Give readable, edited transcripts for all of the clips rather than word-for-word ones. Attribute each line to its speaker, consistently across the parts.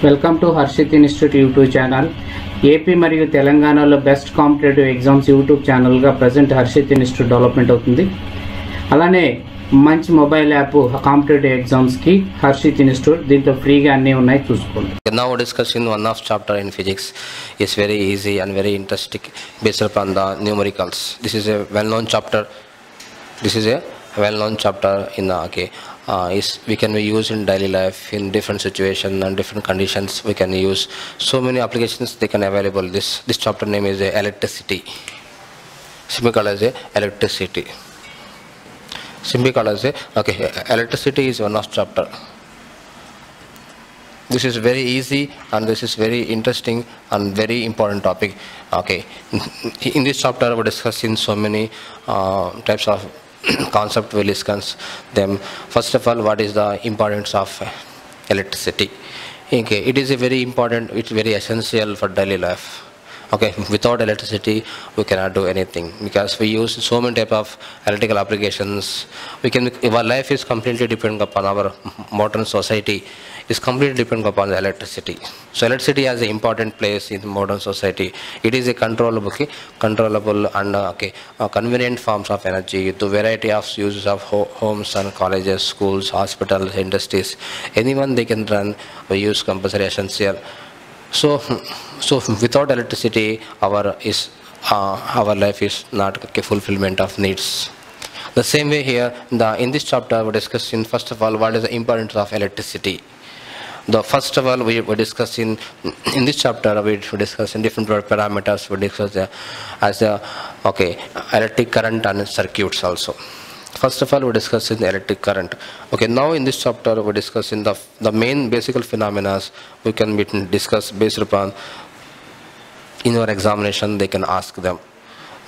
Speaker 1: Welcome to Harshit institute YouTube channel. AP మరియు తెలంగాణలో best competitive exams YouTube ఛానల్గా present Harshit institute development అవుతుంది. అలానే మంచి మొబైల్ యాప్ కాంపిటేటివ్ ఎగ్జామ్స్కి హర్షిత్ ఇన్స్టిట్యూట్, దీంట్లో ఫ్రీగా అన్నీ ఉన్నాయి, చూసుకోండి.
Speaker 2: Now discussing one of chapter in physics is very easy and very interesting based upon the numericals. This is a well-known chapter. In the we can use in daily life in different situations and different conditions. We can use so many applications they can available. This chapter name is electricity. Simply called as electricity. Electricity is one of chapter. This is very easy and this is very interesting and very important topic. In this chapter we discuss in so many types of concept. We discuss them. First of all, what is the importance of electricity? It is a very important, it's very essential for daily life. Without electricity we cannot do anything, because we use so many type of electrical applications. Our life is completely dependent upon our modern society. Is completely dependent upon the electricity. So electricity has an important place in modern society. It is a controllable and convenient forms of energy to variety of uses of homes and colleges, schools, hospitals, industries. Anyone they can run, we use compulsory essential. So without electricity our life is not a fulfillment of needs. The same way here in this chapter we discuss in first of all what is the importance of electricity. First of all, we discuss in this chapter we discuss in different parameters. We discuss electric current and circuits also. First of all, we discuss in the electric current. Now in this chapter we discuss in the main basic phenomena we can discuss based upon in our examination. They can ask them.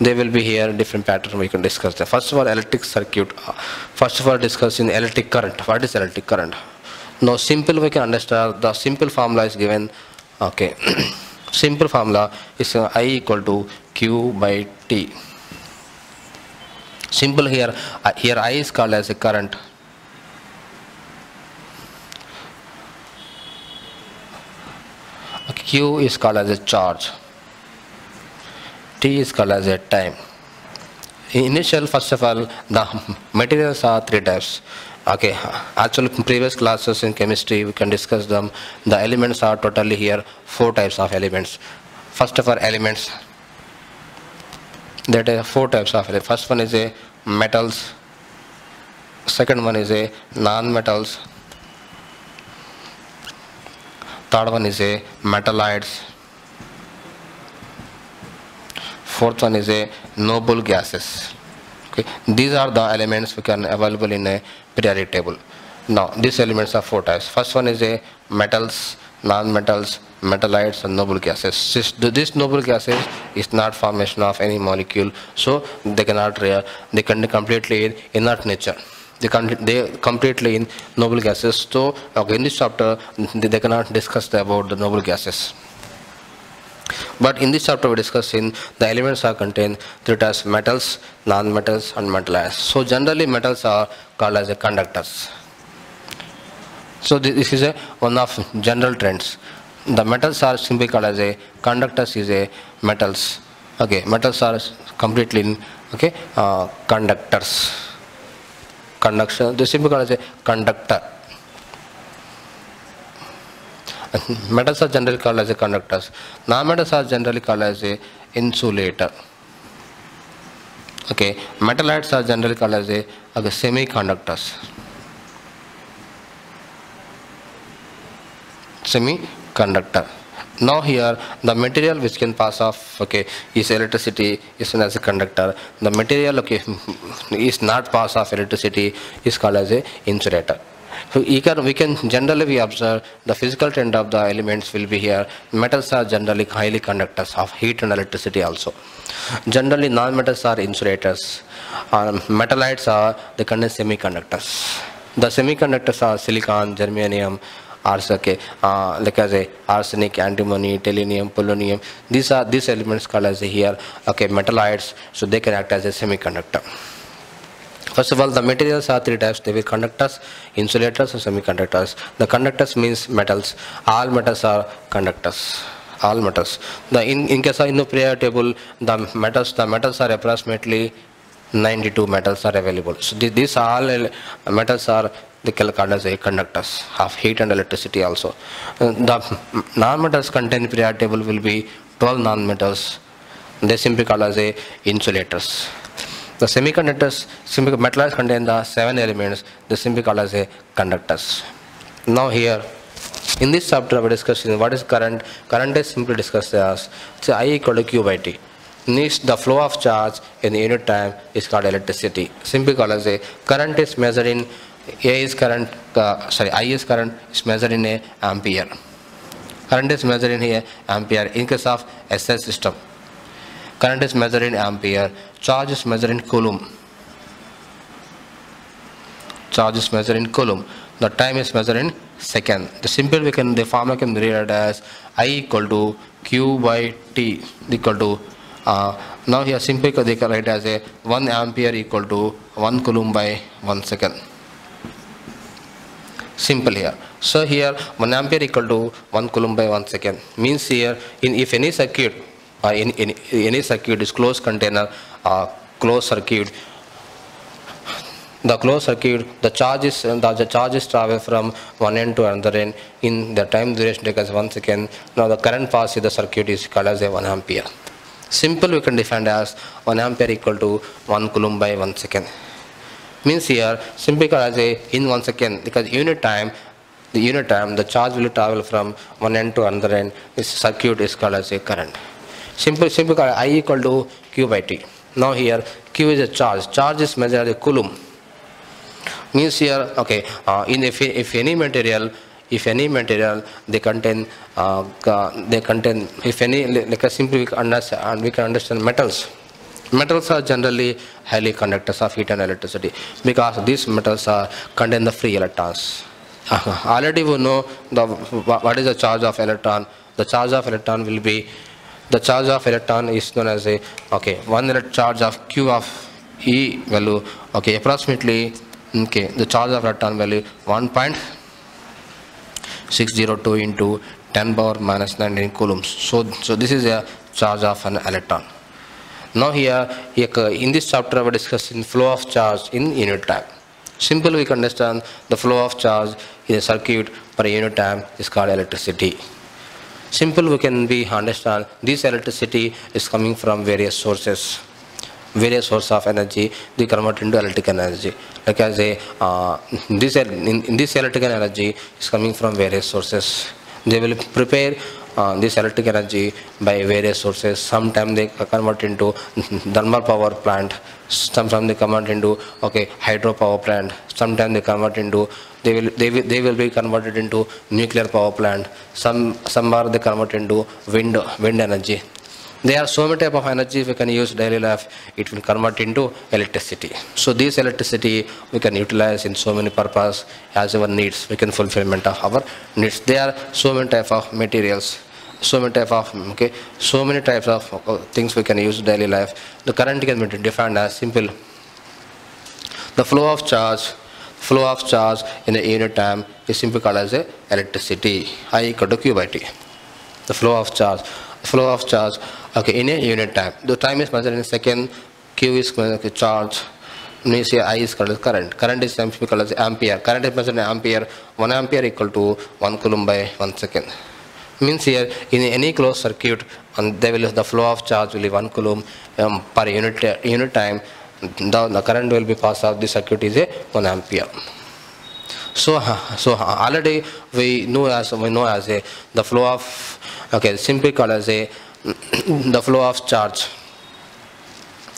Speaker 2: They will be here different pattern we can discuss them. First of all, electric circuit. First of all, discuss in electric current. What is electric current? Now simple we can understand. The simple formula is given. Simple formula is I equal to Q by T. Simple here I is called as a current. Q is called as a charge. T is called as a time. Initial, first of all, the materials are three types. Actually previous classes in chemistry we can discuss them. The elements are totally here four types of elements. First of all, elements, that are four types of elements. First one is a metals, second one is a non-metals, third one is a metalloids, fourth one is a noble gases. These are the elements we can available in a periodic table. Now these elements are four types. First one is a metals, non-metals, metalloids and noble gases. This noble gases is not formation of any molecule, so they can completely inert nature. They completely in noble gases. So in this chapter they cannot discuss about the noble gases. But in this chapter we discuss in the elements are contained three types: metals, non-metals and metalloids. So generally metals are called as a conductors. So this is one of general trends. The metals are simply called as a conductors is a metals. Metals are completely conductors. Conduction, they simply called as a conductor. Metals are generally called as a conductors. Non-metals are generally called as a insulator. Metalloids are generally called as a semiconductors. Semiconductor. Now here the material which can pass off is electricity is known as a conductor. The material is not pass off electricity is called as a insulator. So we can generally observe the physical trend of the elements will be here. Metals are generally highly conductors of heat and electricity also. Generally non-metals are insulators. Metalloids are the semiconductors. The semiconductors are silicon, germanium, arsenic, antimony, tellurium, polonium. These elements called as here metalloids, so they can act as a semiconductor. First of all, the materials are three types. They will conductors, insulators, and semiconductors. The conductors means metals. All metals are conductors. All metals. In case of in the periodic table, the metals are approximately 92 metals are available. So these all metals are the called as conductors of heat and electricity also. The non-metals contained in periodic table will be 12 non-metals. They simply called as insulators. The semiconductors, metals contain the 7 elements. They simply called as conductors. Now here, in this chapter, we are discussing what is current. Current is simply discussed as I equal to Q by T. Next, the flow of charge in the unit time is called electricity. Simply called as current is measured in I is current is measured in a ampere. Current is measured in a ampere in case of SI system. Current is measured in ampere. Charge is measured in coulomb. Charge is measured in coulomb. The time is measured in second. The formula can be read as I equal to Q by T equal to now here simply they can write as 1 ampere equal to 1 coulomb by 1 second. Simple here. So here 1 ampere equal to 1 coulomb by 1 second means here if any circuit any circuit is closed container closed circuit, the charges travel from one end to another end in the time duration taken as 1 second. Now the current pass in the circuit is called as 1 ampere. Simple we can define as 1 ampere equal to 1 coulomb by 1 second. Means here simply called as in 1 second because the unit time the charge will travel from one end to another end. This circuit is called as a current. Simple called I equal to Q by T. Now here Q is a charge. Charge is measured as a coulomb. Means here if any material they contain if any like simply we can understand metals. Metals are generally highly conductors of heat and electricity because these metals contain the free electrons. Already we know what is the charge of electron. The charge of electron will be is known as one charge of Q of E value approximately the charge of electron value 1.602 into 10 power minus 19 coulombs. So this is a charge of an electron. Now here in this chapter we are discussing flow of charge in unit time. Simple we can understand the flow of charge in a circuit per unit time is called electricity. Simple we can understand this electricity is coming from various sources of energy. They convert into electrical energy. Like as this electrical energy is coming from various sources. They will prepare this electric energy by various sources. Sometimes they convert into thermal power plant. Sometimes they convert into hydro power plant. Sometimes they convert into they will be converted into nuclear power plant. Some are they convert into wind energy. There are so many type of energy we can use daily life. It will convert into electricity. So this electricity we can utilize in so many purpose as our needs. We can fulfillment of our needs. There are so many type of materials. So many types of things we can use daily life. The current can be defined as simple. The flow of charge in a unit time is simply called as electricity. I equal to Q by T. The flow of charge in a unit time. The time is measured in second. Q is charge. Means here I is called as current. Current is simply called as ampere. Current is measured in ampere. 1 ampere equal to 1 coulomb by 1 second. Means here in any closed circuit and the flow of charge will be 1 coulomb per unit time. The current will be passed out the circuit is 1 ampere. So already we know as the flow of simply called as the flow of charge.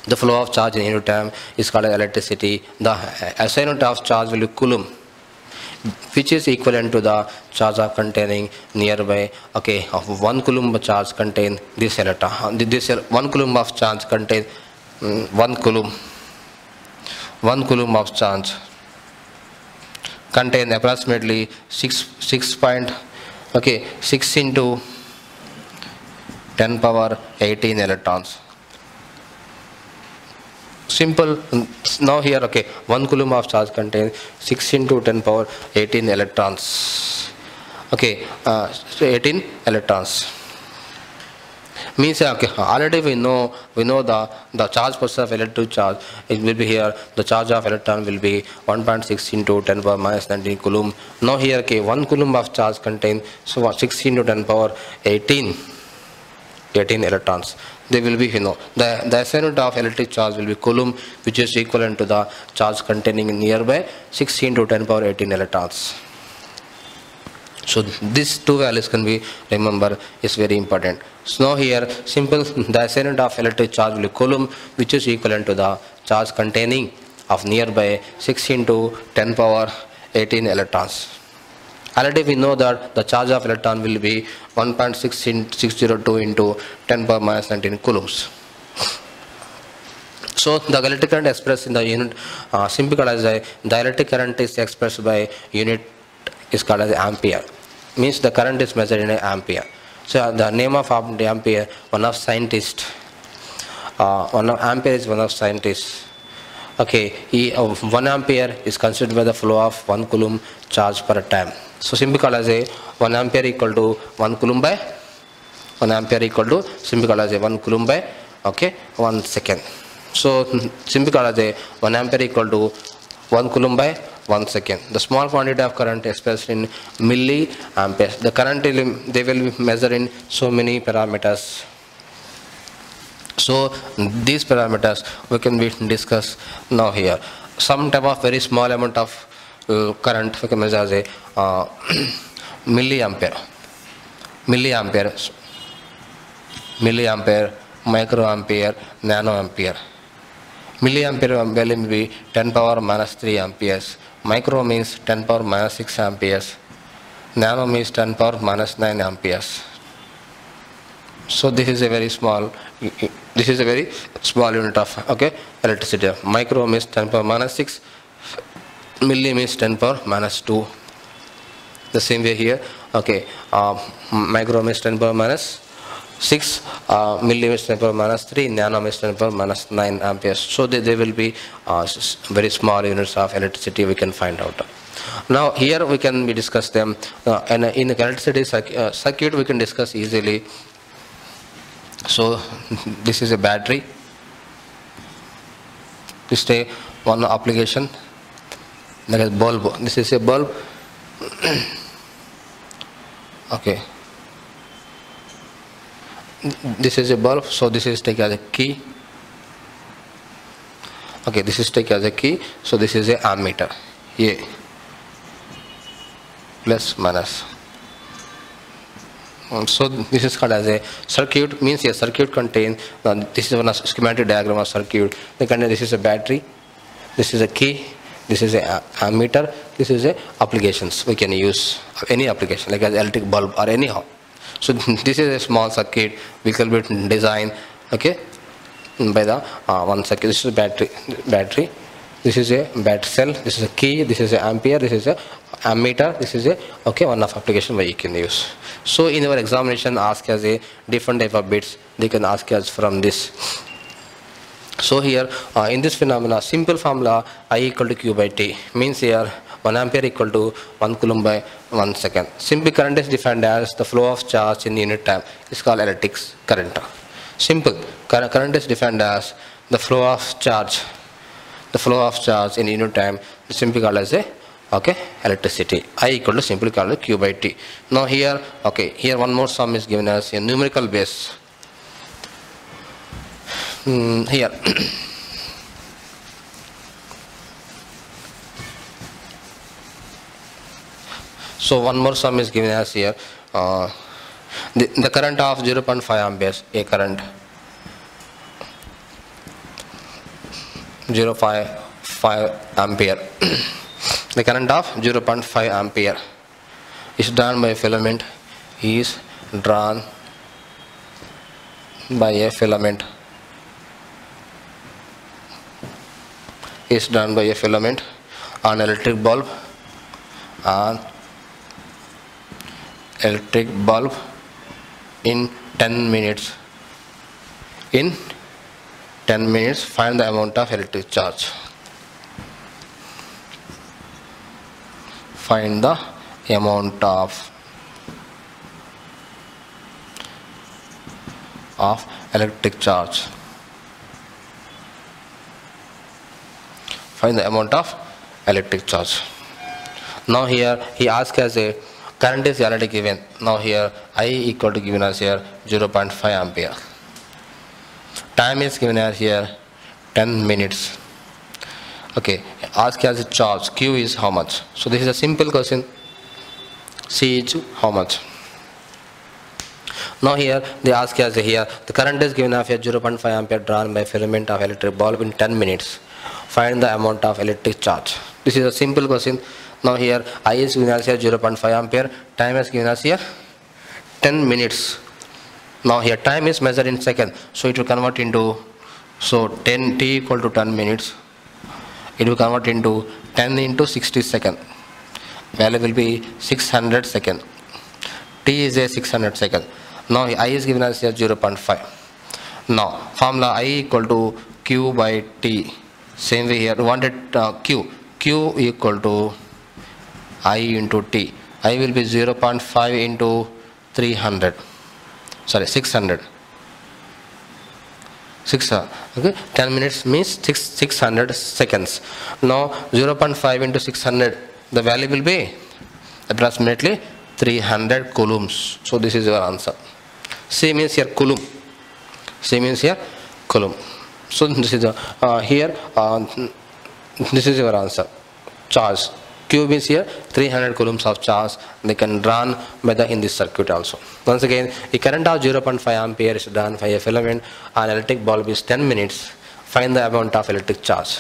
Speaker 2: The flow of charge in unit time is called electricity. The SI unit of charge will be coulomb, which is equivalent to the charge of containing nearby of 1 coulomb charge contain this electron. This 1 coulomb of charge contain 1 coulomb of charge contain approximately 6 into 10 power 18 electrons. Simple. Now here, okay, 1 coulomb of charge contains 6 into 10 power 18 electrons. Okay, so 18 electrons. Means okay, already we know the charge percent of electric charge. It will be here. The charge of electron will be 1.6 into 10 power minus 19 coulomb. Now here, okay, 1 coulomb of charge contains so 6 into 10 power 18 electrons. They will be, you know, the SI unit of electric charge will be coulomb, which is equivalent to the charge containing nearby 6 into 10 power 18 electrons. So these two values can be remember is very important. So now here simple, the SI unit of electric charge will be coulomb, which is equivalent to the charge containing of nearby 6 into 10 power 18 electrons. Already we know that the charge of electron will be 1.602 into 10 power minus 19 coulombs. So the electric current expressed in the unit, simply called as the electric current is expressed by unit is called as ampere. Means the current is measured in ampere. So the name of ampere, one of scientists, ampere is one of scientists. Okay, 1 ampere is considered by the flow of 1 coulomb charge per time. So simply called as a 1 ampere equal to 1 coulomb by 1 ampere equal to simply called as a 1 coulomb by, okay, 1 second. So simply called as a 1 ampere equal to 1 coulomb by 1 second. The small quantity of current expressed in milliamperes. The current they will measure in so many parameters. So these parameters we can discuss now here. Some type of very small amount of current we can measure as a milliampere, microampere, nanoampere. Milliampere value will be 10 power minus 3 amperes. Micro means 10 power minus 6 amperes. Nano means 10 power minus 9 amperes. So this is a very small unit of, okay, electricity. Micro means 10 power minus 6. Milli means 10 power minus 2. The same way here, okay, micro means 10 power minus 6, milli means 10 power minus 3, nano means 10 power minus 9 amperes. So they will be very small units of electricity we can find out. Now here we can discuss them, and in the electricity circuit we can discuss easily. So this is a battery. This is one application. That is bulb. This is a bulb. Okay. This is a bulb. So this is taken as a key. Okay, this is taken as a key. So this is a ammeter. A plus minus. So this is called as a circuit. Means a circuit contains. This is one schematic diagram of circuit. This is a battery. This is a key. This is a ammeter. This is a applications we can use, any application like an electric bulb or anyhow. So this is a small circuit we can be designed, okay, by the one circuit. This is a battery. This is a battery cell. This is a key. This is a ampere. This is a ammeter. This is a, okay, one of application where you can use. So in our examination ask as a different type of bits. They can ask us from this. So here in this phenomena, simple formula I equal to Q by T means here 1 ampere equal to 1 coulomb by 1 second. Simple current is defined as the flow of charge in unit time. It's called electric current. Simple current is defined as the flow of charge. The flow of charge in unit time is simply called as a, okay, electricity. I equal to simply called Q by T. Now here, okay, here one more sum is given as a numerical base. Here so one more sum is given as here, the current of 0.5 amperes, a current 0.5 ampere. The current of 0.5 ampere is drawn by a filament, is drawn by a filament, is done by a filament on electric bulb, on electric bulb in 10 minutes. In 10 minutes. Find the amount of electric charge. Find the amount of electric charge. Find the amount of electric charge. Now here he asks as a current is already given. Now here I equal to given as here 0.5 ampere. Time is given as here 10 minutes. Okay, ask as a charge. Q is how much? So this is a simple question. C is how much? Now here they ask as here the current is given as here 0.5 ampere drawn by filament of electric bulb in 10 minutes. Find the amount of electric charge. This is a simple question. Now here I is given as here 0.5 ampere. Time is given as here 10 minutes. Now here time is measured in second. So it will convert into, so 10 t equal to 10 minutes. It will convert into 10 into 60 second. Value will be 600 second. T is a 600 second. Now I is given as here 0.5. Now formula I equal to Q by T. Same way here we wanted Q. Q equal to I into T. I will be 0.5 into 300. Sorry, 600. 600. Okay, 10 minutes means 600 seconds. Now 0.5 into 600. The value will be approximately 300 coulombs. So this is your answer. C means here coulomb. C means here coulomb. So this is here this is your answer. Charge. Q means here 300 coulombs of charge. They can run by the in this circuit also. Once again, a current of 0.5 ampere is done by a filament. An electric bulb is 10 minutes. Find the amount of electric charge.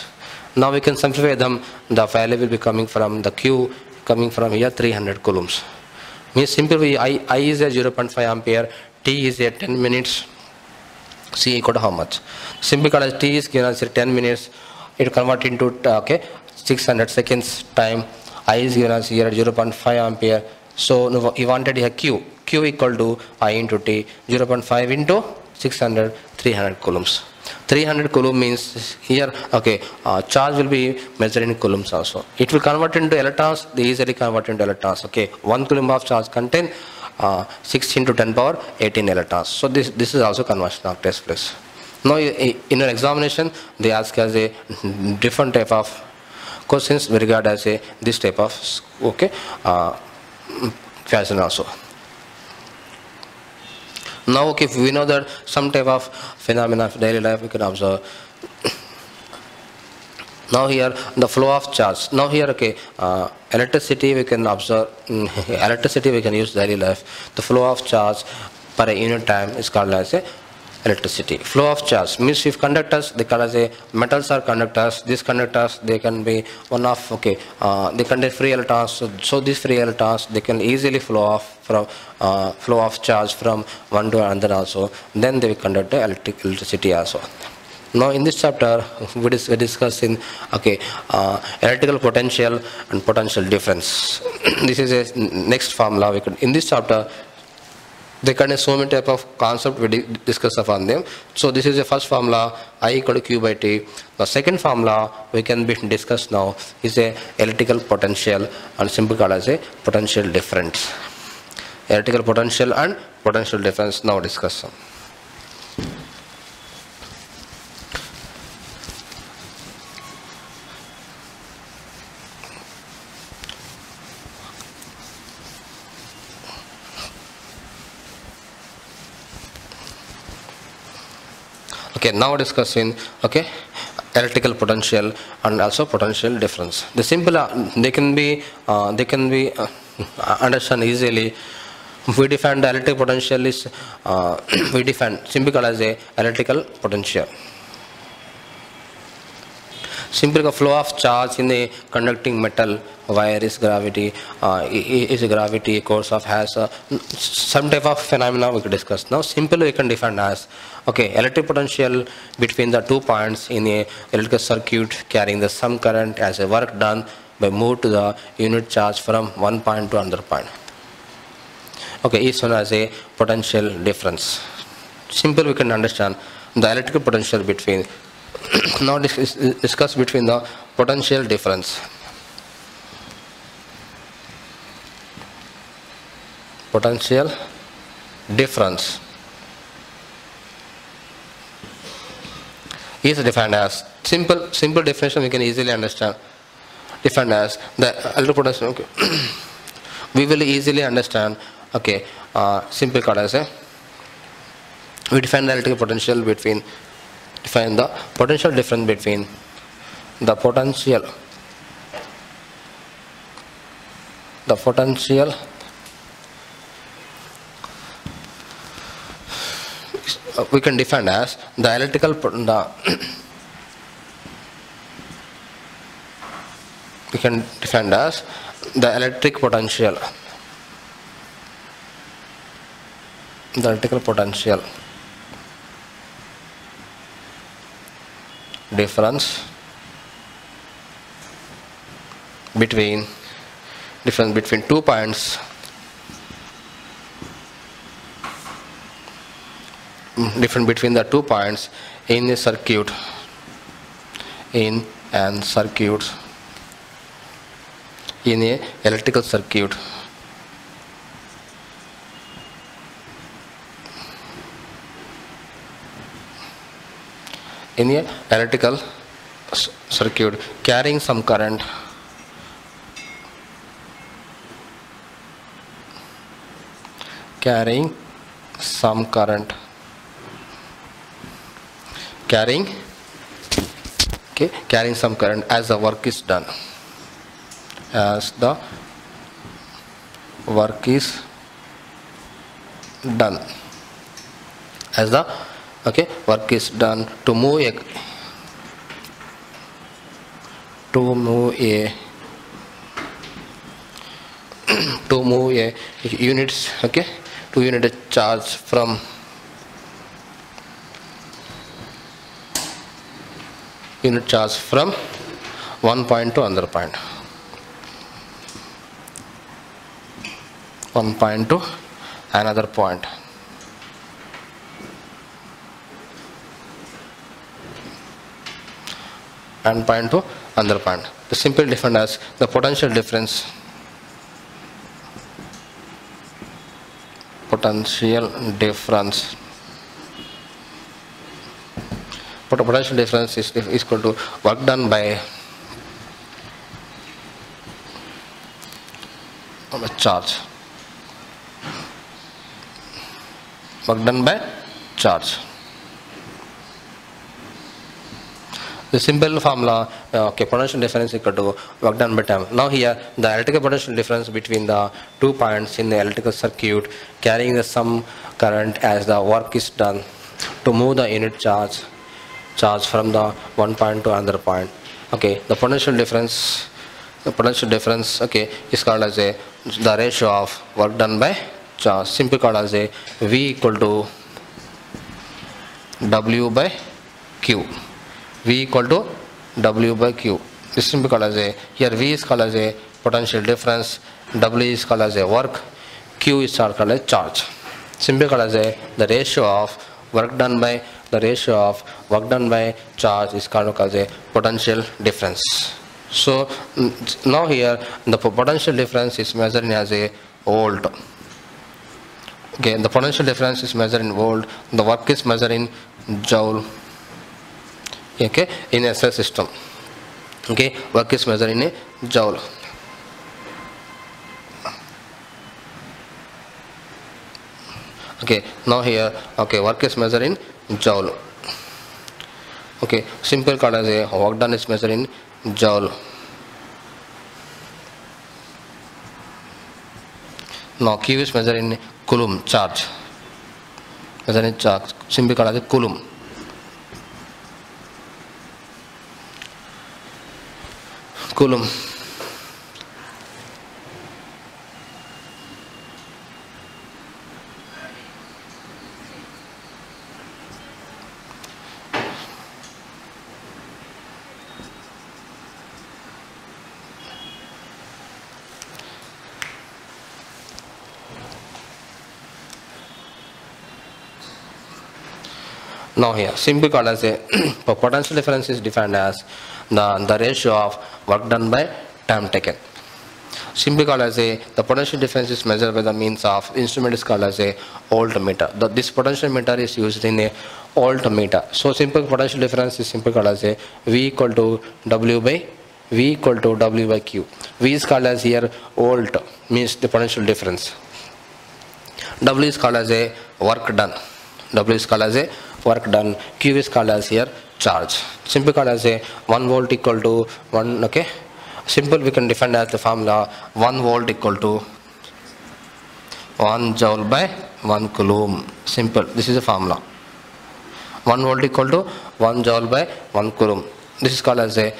Speaker 2: Now we can simplify them. The value will be coming from the Q coming from here 300 coulombs. Means simply I is a 0.5 ampere. T is a 10 minutes. C equal to how much? Simply because T is given as 10 minutes, it convert into 600 seconds time. I is given as here 0.5 ampere. So you wanted here Q. Q equal to I into T. 0.5 into 600, 300 coulombs. 300 coulomb means here charge will be measured in coulombs also. It will convert into electrons. They easily convert into electrons. 1 coulomb of charge contain 16 to 10 power 18 electrons. So this is also conversion of test place. Now in an examination they ask us a different type of questions with regard as a this type of fashion also. Now we know that some type of phenomena of daily life we can observe. Now here the flow of charge. Now here electricity we can observe. Electricity we can use daily life. The flow of charge per a unit time is called as a electricity. Flow of charge means if conductors, they call as a metals are conductors. These conductors they can be one of they contain free electrons. So these free electrons they can easily flow off from flow of charge from one to another also. Then they will conduct the electricity also. Now in this chapter we discuss in electrical potential and potential difference. This is a next formula we could in this chapter. There can be so many type of concept we discuss upon them. So this is the first formula I equal to Q by T. The second formula we can be discussed now is a electrical potential and simply called as a potential difference. Electrical potential and potential difference now discuss. Now discussing electrical potential and also potential difference. The simple they can be understand easily. We define the electric potential is we define simply called as a electrical potential. Simply a flow of charge in a conducting metal wire is gravity course of has some type of phenomena we could discuss. Now simply we can define as electric potential between the 2 points in a electrical circuit carrying the some current as a work done by move to the unit charge from one point to another point. Is known as a potential difference. Simple we can understand. the electrical potential between. Now discuss between the potential difference. Potential difference is defined as simple definition we can easily understand. Defined as the electrical potential. Okay. We will easily understand. Okay, simple called as we define the electrical potential between. Define the potential difference between the potential we can define as the electrical we can define as the electric potential, the electrical potential difference between 2 points between the 2 points in a circuit, in an circuit, in a electrical circuit, in a electrical circuit carrying some current, carrying some current as the work is done, as the work is done, as the work is done to move a units, to unit a charge from one point to another point, one point to another point. And point to another point. The simple defined as the potential difference. Potential difference. Potential difference is equal to work done by charge. Work done by charge. The simple formula, potential difference equal to work done by time. Now here, the electrical potential difference between the 2 points in the electrical circuit carrying the some current as the work is done to move the unit charge from the one point to another point. The potential difference is called as the ratio of work done by charge. Simply called as a V equal to W by Q. V equal to W by Q. This is simply called as a, here V is called as a potential difference, W is called as a work, Q is called as charge. Simply called as a, the ratio of work done by charge is called as a potential difference. So now here the potential difference is measured as a volt. The potential difference is measured in volt, the work is measured in joule. In a SI system, work is measured in a joule. Now here, work is measured in joule. Simple called as a work done is measured in joule. Now Q is measured in coulomb, charge. Measured in charge, simply called as a coulomb. Coulomb. Now here, simply called as a potential difference is defined as the ratio of work done by time taken. Simply called as the potential difference is measured by the means of instrument is called as a voltmeter. This potential meter is used in a voltmeter. So simple potential difference is simply called as a V equal to W by Q. V is called as here volt, means the potential difference. W is called as a work done. W is called as a work done. Q is called as here charge. Simply called as a 1 volt equal to 1, okay. Simple we can define as the formula 1 volt equal to 1 joule by 1 coulomb. Simple, this is the formula. 1 volt equal to 1 joule by 1 coulomb. This is called as a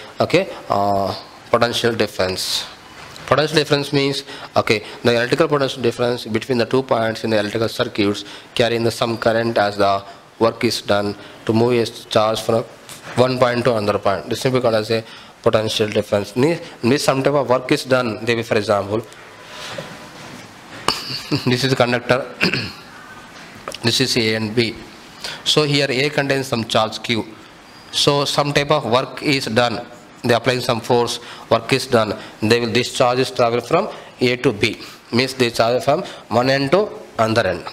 Speaker 2: potential difference. Potential difference means, okay, the electrical potential difference between the 2 points in the electrical circuits carrying the some current as the work is done to move a charge from one point to another point. This is called as a potential difference. Means some type of work is done. Maybe for example, this is the conductor. This is A and B. So here A contains some charge Q. So some type of work is done. They applying some force. Work is done. This charge is travel from A to B. Means they charge from one end to another end.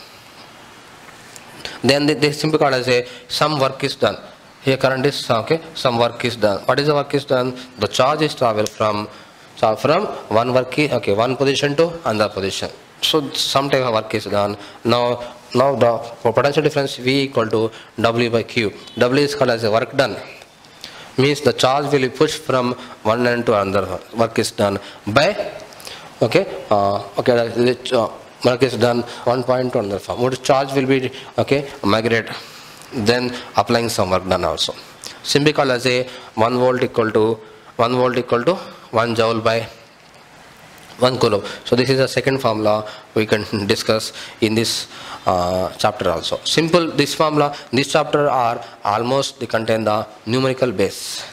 Speaker 2: Then they simply call as a some work is done. Here current is okay. Some work is done. What is the work is done? The charge is travel from one one position to another position. So some type of work is done. Now the potential difference V equal to W by Q. W is called as a work done. Means the charge will be pushed from one end to another. Work is done by work is done one point to another form. What charge will be migrate. Then applying some work done also. Simply called as a 1 volt equal to 1 joule by 1 coulomb. So this is the second formula we can discuss in this chapter also. Simple, this formula, this chapter are almost they contain the numerical base.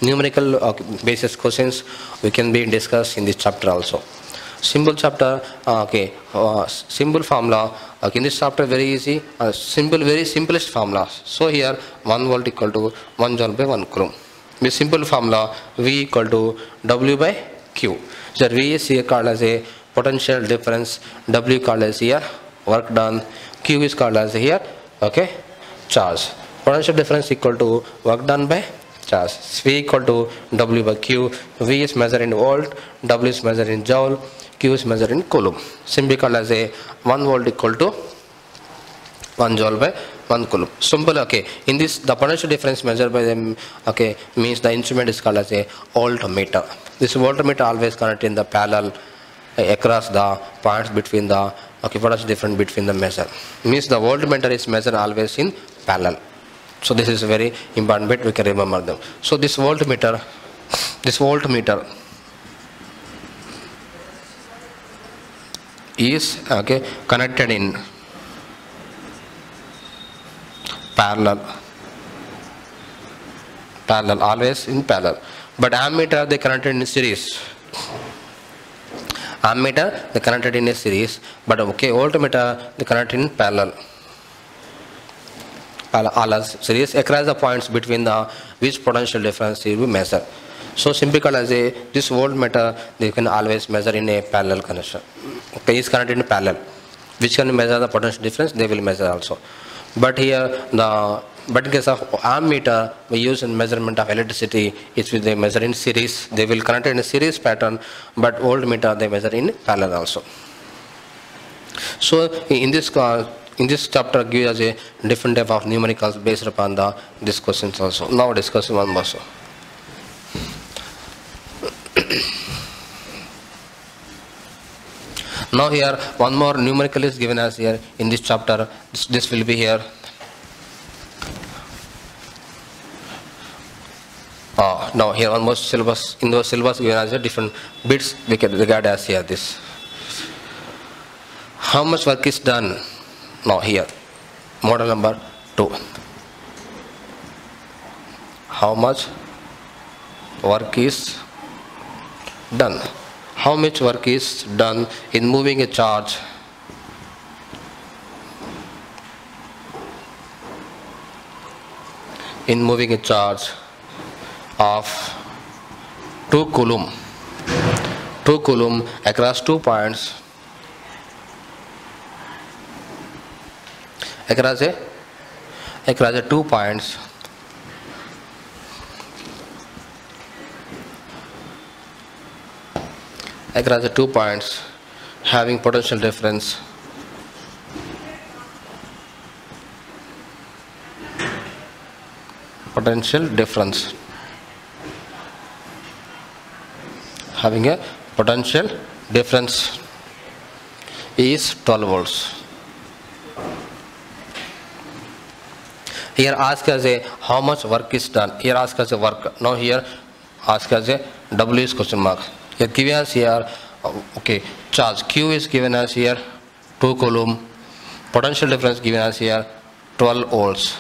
Speaker 2: Numerical basis questions we can be discussed in this chapter also. Simple chapter, simple formula. In this chapter very easy, simple, very simplest formula. So here 1 volt equal to 1 joule by 1 coulomb. This simple formula V equal to W by Q. So V is here called as a potential difference. W called as here work done. Q is called as here charge. Potential difference equal to work done by charge. V equal to W by Q. V is measured in volt. W is measured in joule. Q is measured in coulomb. Simply called as a 1 volt equal to 1 joule by 1 coulomb. Simple, in this the potential difference measured by them means the instrument is called as a voltmeter. This voltmeter always connected in the parallel across the points between the potential difference between the measure. Means the voltmeter is measured always in parallel. So this is a very important bit, we can remember them. So this voltmeter is connected in parallel, always in parallel. But ammeter they connected in series. Ammeter they connected in a series, but voltmeter they connected in parallel. Series across the points between the which potential difference will be measured. So simply called as a this voltmeter they can always measure in a parallel connection. Is connected in parallel, which can measure the potential difference. They will measure also. But here in case of ammeter we use in measurement of electricity. It's with they measure in series. They will connect in a series pattern. But voltmeter they measure in parallel also. So in this chapter gives us a different type of numericals based upon these questions also. Now discussing one more. Now here one more numerical is given as here in this chapter. This will be here. Now here one more syllabus. In those syllabus given as a different bits we can regard as here this. How much work is done? Now here model number 2. How much work is done? How much work is done in moving a charge in moving a charge of 2 coulomb. 2 coulomb across 2 points. Across a 2 points. Across the 2 points having potential difference having a potential difference is 12 volts. Here ask us how much work is done. Here ask us a work. Now here ask us a W is question mark. Here given us here, okay, charge Q is given us here 2 coulomb, potential difference given us here 12 volts.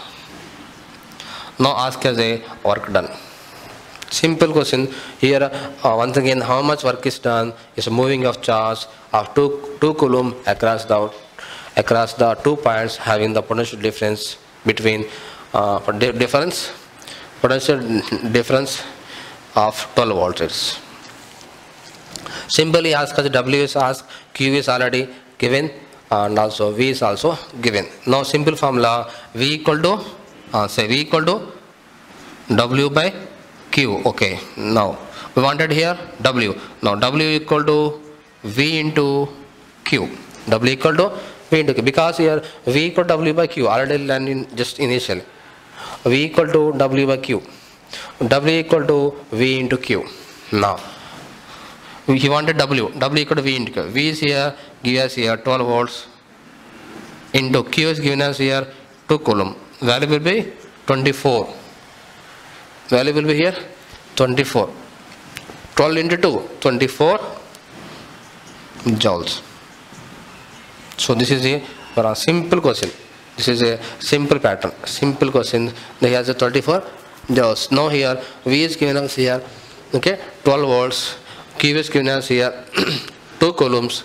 Speaker 2: Now ask us a work done. Simple question here. Once again, how much work is done is moving of charge of 2 coulomb across the 2 points having the potential difference between potential difference of 12 volts. Simply ask us W is asked, Q is already given, and also V is also given. Now simple formula, V equal to W by Q. Okay, now we wanted here W. Now W equal to V into Q. W equal to V into Q, because here V equal to W by Q already learned in just initial. V equal to W by Q. W equal to V into Q. Now he wanted W equal to V into Q. V is here, give us here 12 volts into Q is given us here 2 coulomb. Value will be 24. Value will be here 24. 12 into 2, 24 joules. So this is a simple question. This is a simple pattern. Simple question. He has a 24 joules. Now here V is given us here, okay, 12 volts. Q is given us here 2 coulombs,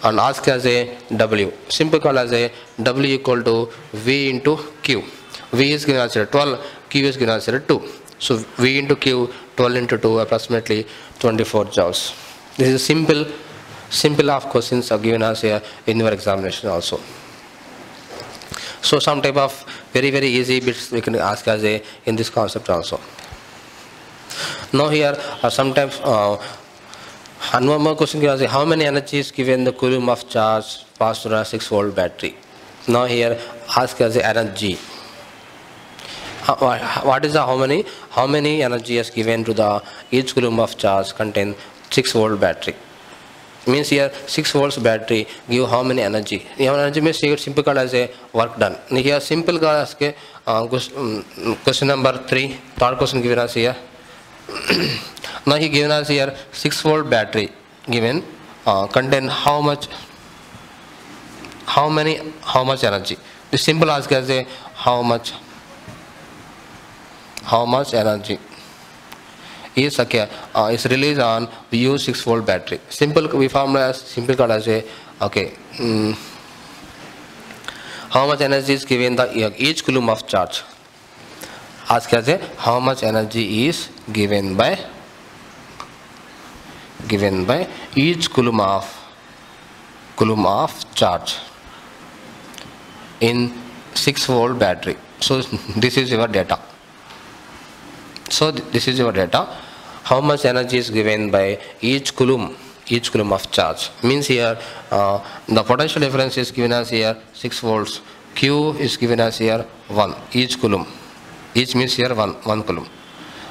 Speaker 2: and ask as a W. Simple call as a W equal to V into Q. V is given us here 12, Q is given us here 2. So V into Q, 12 into 2, approximately 24 joules. This is simple of questions are given us here in your examination also. So some type of very easy bits we can ask as a in this concept also. Now here sometimes and one more question is how many energy is given the coulomb of charge passed through a 6 volt battery. Now here ask as a energy. What is the how many energy is given to the each coulomb of charge contain 6 volt battery. Means here 6 volts battery give how many energy. Energy means here simple called as a work done. Here simple called as question number 3. Third question given us here. Now he given us here 6 volt battery given contain how much energy. The simple ask as a how much energy is okay is released on we use 6 volt battery. Simple we form as simple called as a okay how much energy is given the each coulomb of charge. Ask as a how much energy is given by each coulomb of charge in 6 volt battery. So this is your data. How much energy is given by each coulomb of charge. Means here the potential difference is given as here 6 volts. Q is given as here 1 each coulomb. Each means here 1 coulomb.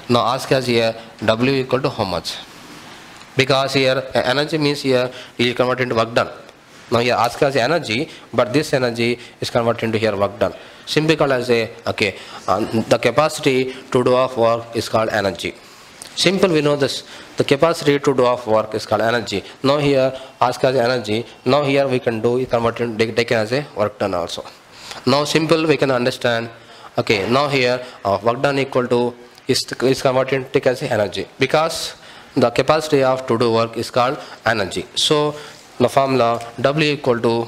Speaker 2: Now ask us here W equal to how much. Because here energy means here you convert into work done. Now here ask us energy, but this energy is converted into here work done. Simply called as a okay the capacity to do of work is called energy. Simple we know this. The capacity to do of work is called energy. Now here ask us energy. Now here we can do convert it taken as a work done also. Now simple we can understand. Okay, now here work done equal to is converted take as energy, because the capacity of to do work is called energy. So the formula W equal to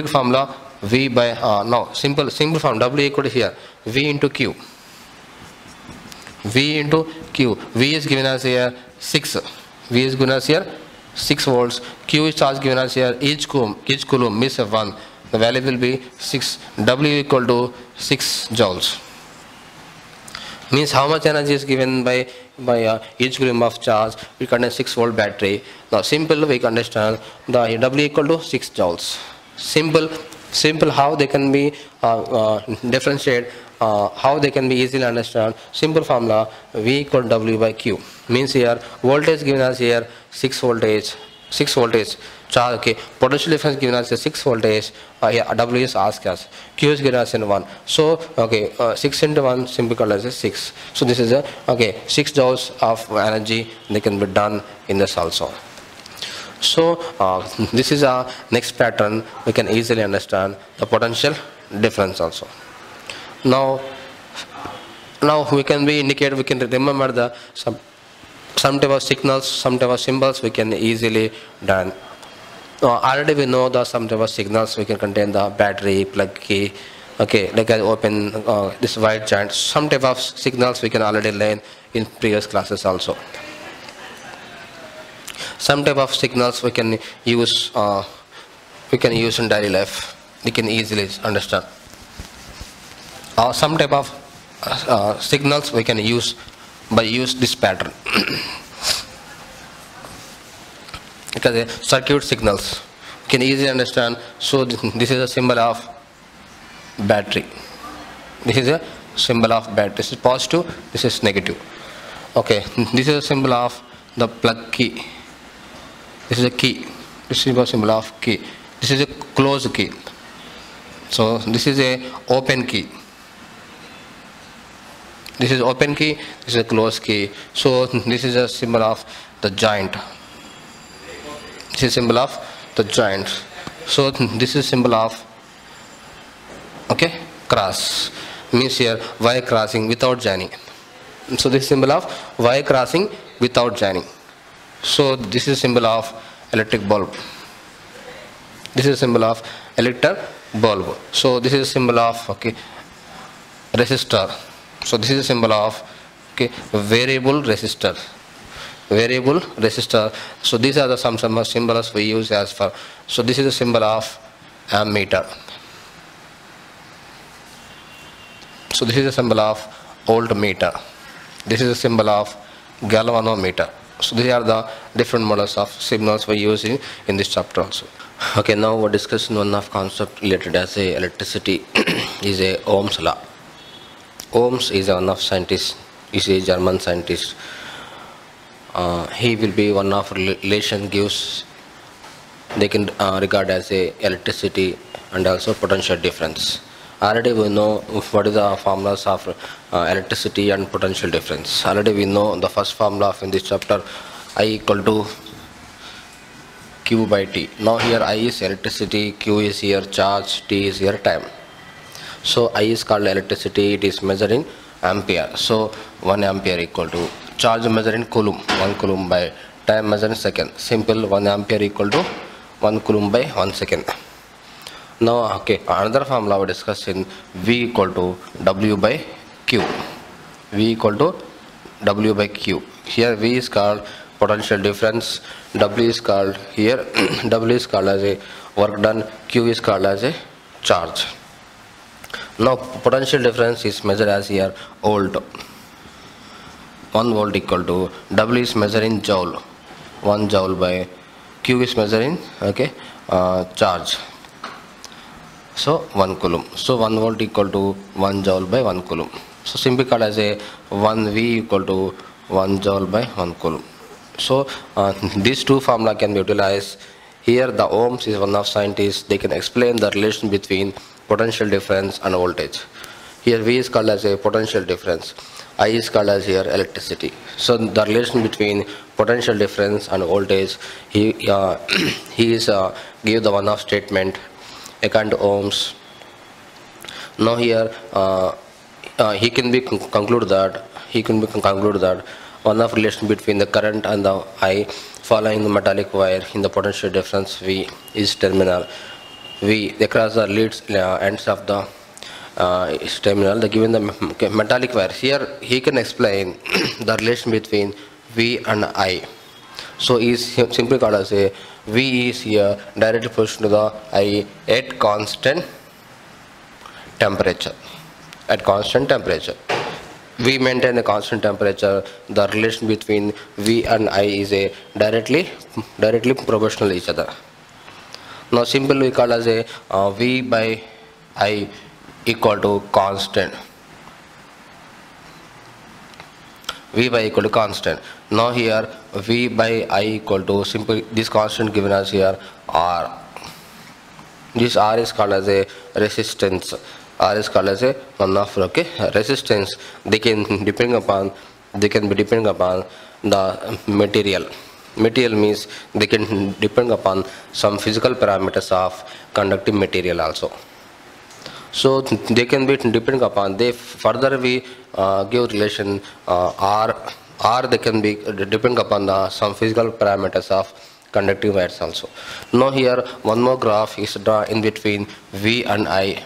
Speaker 2: formula V by, now simple form, W equal to here, V into Q. V into Q. V is given as here 6. V is given as here 6 volts. Q is charge given as here each coulomb means 1. The value will be 6. W equal to 6 joules. Means how much energy is given by each coulomb of charge. We contain 6 volt battery. Now simple we can understand the W equal to 6 joules. Simple how they can be differentiated, how they can be easily understand. Simple formula, V equal to W by Q. Means here voltage given as here 6 voltage charge, okay. Potential difference given as 6 voltage, here W is asked as, Q is given as in 1. So okay, 6 into 1 simple called as 6. So this is a 6 joules of energy they can be done in this also. So this is our next pattern. We can easily understand the potential difference also. Now we can remember the some type of signals, some type of symbols we can easily done. Already we know the some type of signals we can contain the battery, plug key, okay, like I open this white giant. Some type of signals we can already learn in previous classes also. Some type of signals we can use in daily life. We can easily understand. Some type of signals we can use this pattern. Because circuit signals we can easily understand. So this is a symbol of battery. This is a symbol of battery. This is positive. This is negative. Okay. This is a symbol of the plug key. This is a key. This is a symbol of key. This is a closed key. So this is a open key. This is open key. This is a closed key. So this is a symbol of the giant. This is symbol of the giant. So this is symbol of cross. Means here wire crossing without joining. So this is symbol of wire crossing without joining. So this is symbol of electric bulb. This is symbol of electric bulb. So this is symbol of resistor. So this is a symbol of variable resistor. Variable resistor. So these are the some symbols we use as for. So this is a symbol of ammeter. So this is a symbol of voltmeter. This is a symbol of galvanometer. So these are the different models of signals we use in this chapter also. Okay, now we're discussing one of concept related as a electricity is a Ohm's law. Ohms is one of scientist, is a German scientist. He will be one of relation gives they can regard as a electricity and also potential difference. Already we know what is the formulas of electricity and potential difference. Already we know the first formula of in this chapter, I equal to Q by T. Now here I is electricity, Q is here charge, T is here time. So I is called electricity, it is measured in ampere. So 1 ampere equal to charge measured in coulomb, 1 coulomb by time measured in second. Simple, 1 ampere equal to 1 coulomb by 1 second. Now another formula we discuss in V equal to W by Q. V equal to W by Q. Here V is called potential difference, W is called here W is called as a work done, Q is called as a charge. Now potential difference is measured as here volt. 1 volt equal to W is measured in joule. 1 joule by Q is measured in charge. So 1 coulomb. So 1 volt equal to 1 joule by 1 coulomb. So simply called as a 1 V equal to 1 joule by 1 coulomb. So these two formula can be utilized. Here the Ohms is one of scientists. They can explain the relation between potential difference and voltage. Here V is called as a potential difference. I is called as here electricity. So the relation between potential difference and voltage, he is give the one of statement according to Ohms. Now here he can be conclude that one of relation between the current and the I following the metallic wire in the potential difference V is terminal. V across the leads ends of the terminal. They given the metallic wire. Here he can explain the relation between V and I. So is simply called as a V is here directly proportional to the I at constant temperature. At constant temperature, we maintain a constant temperature. The relation between V and I is a directly proportional to each other. Now simply we call as a V by I equal to constant. V by equal to constant. Now here V by I equal to simply this constant given us here R. This R is called as a resistance. R is called as a one of resistance. They can be depending upon the material. Material means they can depend upon some physical parameters of conducting material also. So they can be depending upon. They further we give relation R. They can be depending upon some physical parameters of conductive wires also. Now here one more graph is drawn in between V and I.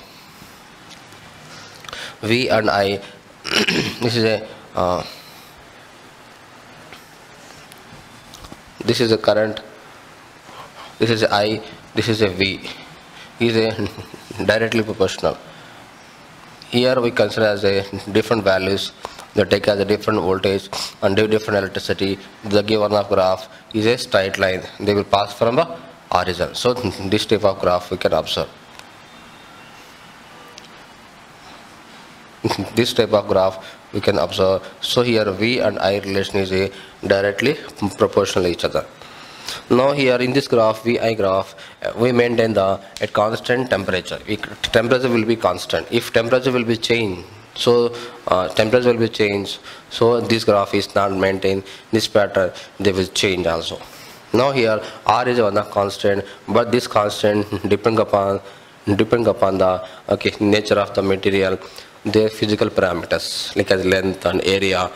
Speaker 2: V and I. This is a current. This is a I. This is a V. Is a directly proportional. Here we consider as a different values. They take as a different voltage and different electricity. The given of graph is a straight line. They will pass from the origin. So this type of graph we can observe. This type of graph we can observe. So here V and I relation is a directly proportional to each other. Now here in this graph, VI graph, we maintain the at constant temperature. Temperature will be constant. If temperature will be changed, so temperature will be changed. So this graph is not maintained. This pattern they will change also. Now here R is one constant, but this constant depend upon the nature of the material, their physical parameters like as length and area.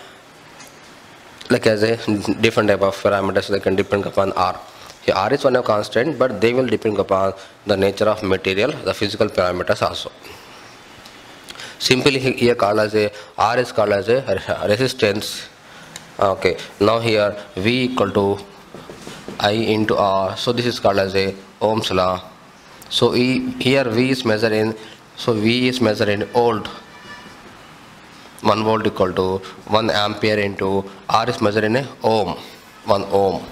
Speaker 2: Like as a different type of parameters they can depend upon R. Here R is one of constant, but they will depend upon the nature of material, the physical parameters also. Simply here called as a R is called as a resistance. Okay. Now here V equal to I into R. So this is called as a Ohm's law. So here V is measured in. So V is measured in volt. 1 volt equal to 1 ampere into R is measured in a ohm. 1 ohm.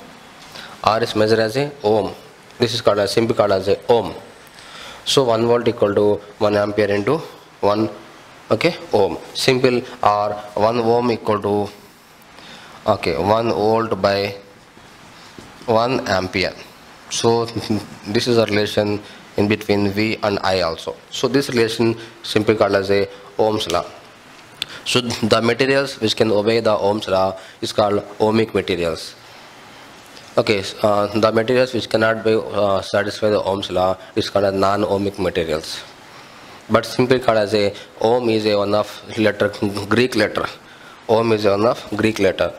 Speaker 2: R is measured as a ohm. This is called as simply called as a ohm. So 1 volt equal to 1 ampere into 1 ohm. Simple R 1 ohm equal to 1 volt by 1 ampere. So this is a relation in between V and I also. So this relation simply called as a Ohm's law. So the materials which can obey the Ohm's law is called ohmic materials. Okay, the materials which cannot be satisfy the Ohm's law is called as non-ohmic materials. But simply called as a Ohm is a one of letter Greek letter. Ohm is one of Greek letter.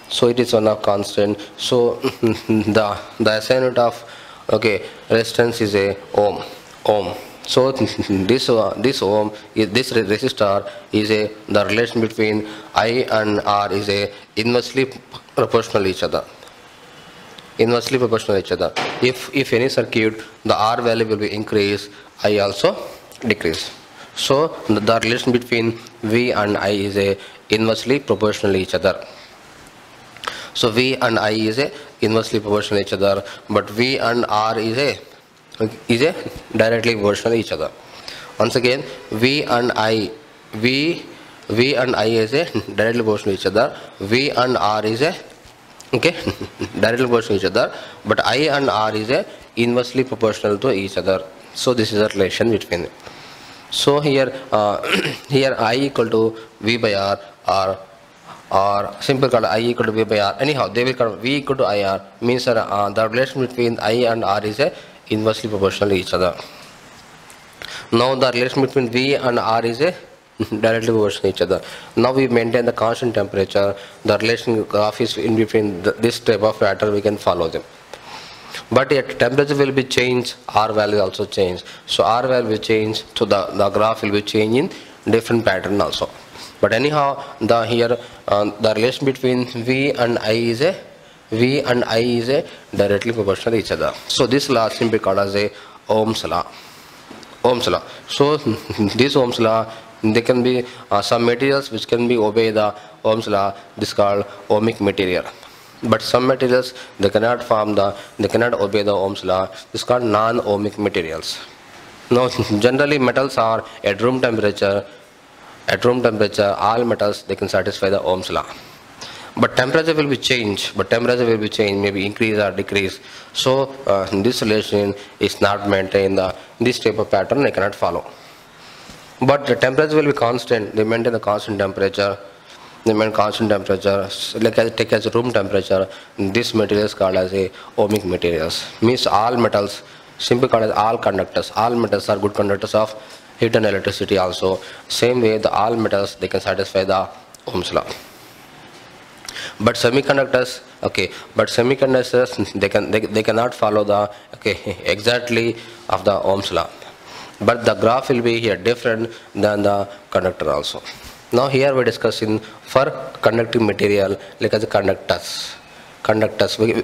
Speaker 2: So it is one of constant. So the SI unit of resistance is a ohm. So this ohm is this resistor is the relation between I and R is a inversely proportional each other. Inversely proportional each other. If any circuit the R value will be increased, I also decrease. So the relation between V and I is a inversely proportional each other. So V and I is a inversely proportional each other, but V and R is a directly proportional each other. Once again, V and I is a directly proportional each other. V and R is a directly proportional each other, but I and R is a inversely proportional to each other. So this is a relation between them. So here here I equal to V by R or simple called I equal to V by R. Anyhow, they will call V equal to IR means the relation between I and R is a inversely proportional to each other. Now the relation between V and R is a directly proportional to each other. Now we maintain the constant temperature. The relation graph is in between this type of pattern we can follow them. But yet temperature will be changed, R value also change. So R value will change, so the graph will be changing different pattern also. But anyhow, the relation between V and I is directly proportional to each other. So this law is simply called as a Ohm's law. Ohm's law. So this Ohm's law, there can be some materials which can be obey the Ohm's law. This is called ohmic material. But some materials they cannot obey the Ohm's law. This is called non-ohmic materials. Now generally metals are at room temperature. At room temperature, all metals they can satisfy the Ohm's law. But temperature will be changed. Maybe increase or decrease. So this relation is not maintained. This type of pattern I cannot follow. But the temperature will be constant. They maintain the constant temperature. Like take as room temperature. This material is called as a ohmic materials. Means all metals, simply called as all conductors. All metals are good conductors of heat and electricity also. Same way the all metals they can satisfy the Ohm's law. But semiconductors, they cannot follow the exactly of the Ohm's law. But the graph will be here different than the conductor also. Now here we are discussing for conducting material like as a conductors.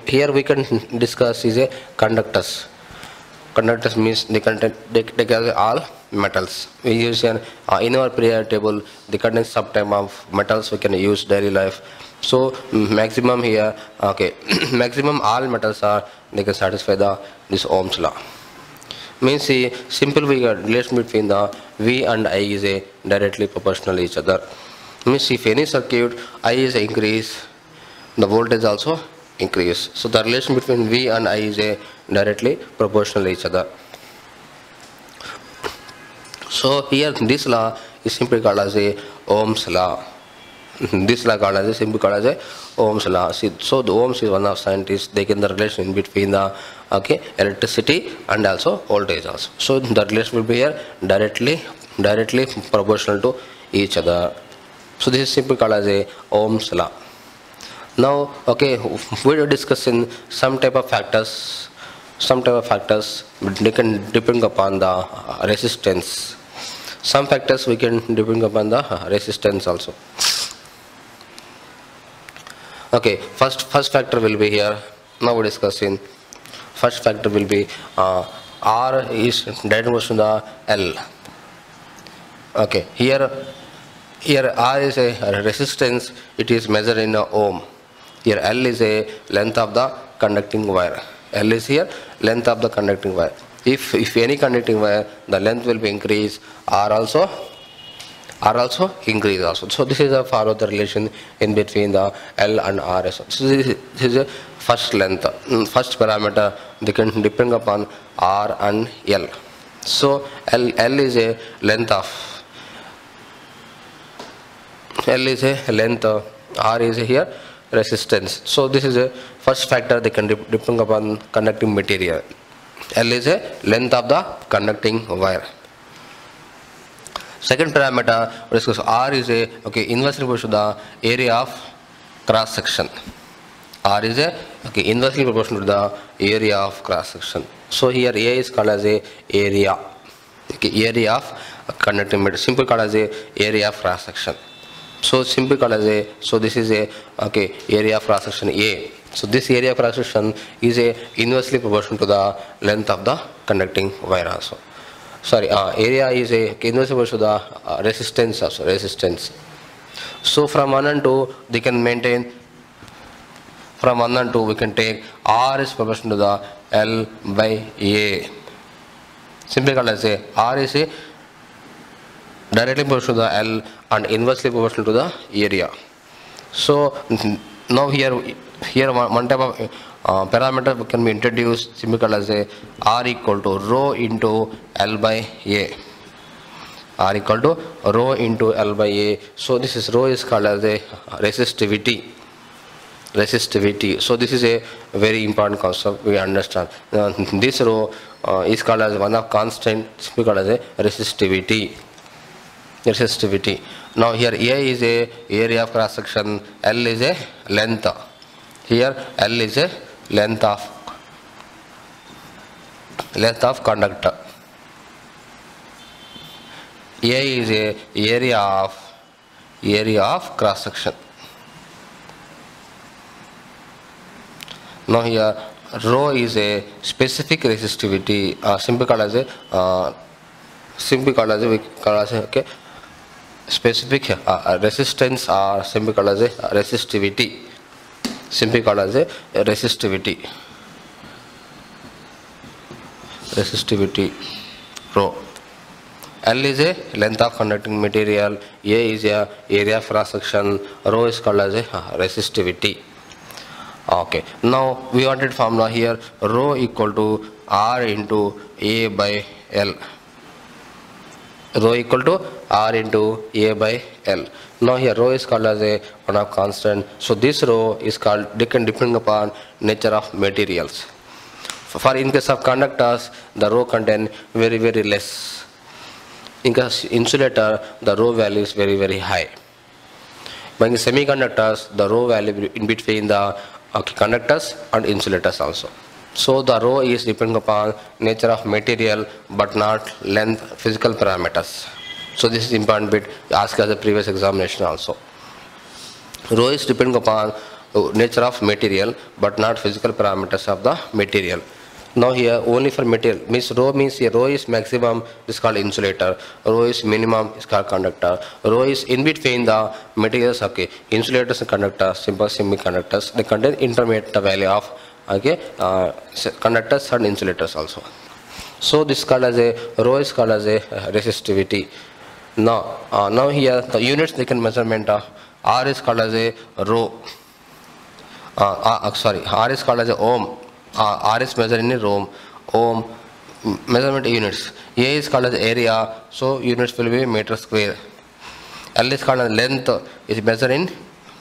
Speaker 2: Here we can discuss is a conductors. Conductors means they carry all metals. We use in our periodic table the contain some type of metals we can use daily life. So maximum here, maximum all metals they can satisfy this Ohm's law. Means see, simple we got relation between the V and I is a directly proportional to each other. Means if any circuit I is increase, the voltage also increase. So the relation between V and I is a directly proportional to each other. So here this law is simply called as a Ohm's law. This law called as simply called as a Ohm's law. See, so the Ohms is one of scientists. They can the relation between the electricity and also voltage also. So the relation will be here directly proportional to each other. So this is simply called as a Ohm's law. Now we are discussing some type of factors. They can depend upon the resistance. Some factors we can depend upon the resistance also. First factor will be here. Now we are discussing. First factor will be R is direct proportional to the L. Here R is a resistance. It is measured in ohm. Here L is a length of the conducting wire. L is here length of the conducting wire. If any conducting wire, the length will be increased. R also increase also. So this is a follow the relation in between the L and R. So this is a first length. First parameter they can depend upon R and L. So L is a length of R is here resistance. So this is a first factor they can depend upon conducting material. L is a length of the conducting wire. Second parameter, R is a inversely proportional to the area of cross section. R is a inversely proportional to the area of cross section. So here A is called as a area. Area of conducting material. Simple called as a area of cross section. So simple called as a, so this is a area of cross section A. So this area of cross section is a inversely proportional to the length of the conducting wire also. Area is a inversely proportional to the resistance also. Resistance. So from 1 and 2 they can maintain. From 1 and 2 we can take R is proportional to the L by A. Simply called as a R is a directly proportional to the L and inversely proportional to the area. So now here one type of parameter can be introduced, simply called as a R equal to rho into L by A. R equal to rho into L by A. So this is rho is called as a resistivity. So this is a very important concept we understand. This rho is called as one of constant, simply called as a resistivity. Now here A is a area of cross section, L is a length. Here L is a length of length of conductor. A is a area of cross section. Now here rho is a specific resistivity, simply called as a okay, specific resistance, or simply called as a resistivity. Simply called as a resistivity. Resistivity rho. L is a length of conducting material. A is a area of cross section. Rho is called as a resistivity. Okay. Now we wanted formula here. Rho equal to R into A by L. Rho equal to R into A by L. Now here rho is called as a one of constant. So this rho is called depending upon nature of materials. For in case of conductors, the rho contain very less. In case insulator, the rho value is very high. But in semiconductors, the rho value in between the conductors and insulators also. So the rho is depending upon nature of material but not length, physical parameters. So this is important bit asked as a previous examination also. Rho is depending upon nature of material but not physical parameters of the material. Now here only for material means rho means here rho is maximum, this is called insulator. Rho is minimum, is called conductor. Rho is in between the materials. Okay, insulators and conductors, simple semiconductors, they contain intermediate value of conductors and insulators also. So this is called as a rho is called as a resistivity. Now here the units they can measurement of R is called as a rho. R is called as a ohm. R is measured in a ohm measurement units. A is called as area, so units will be meter square. L is called as length, is measured in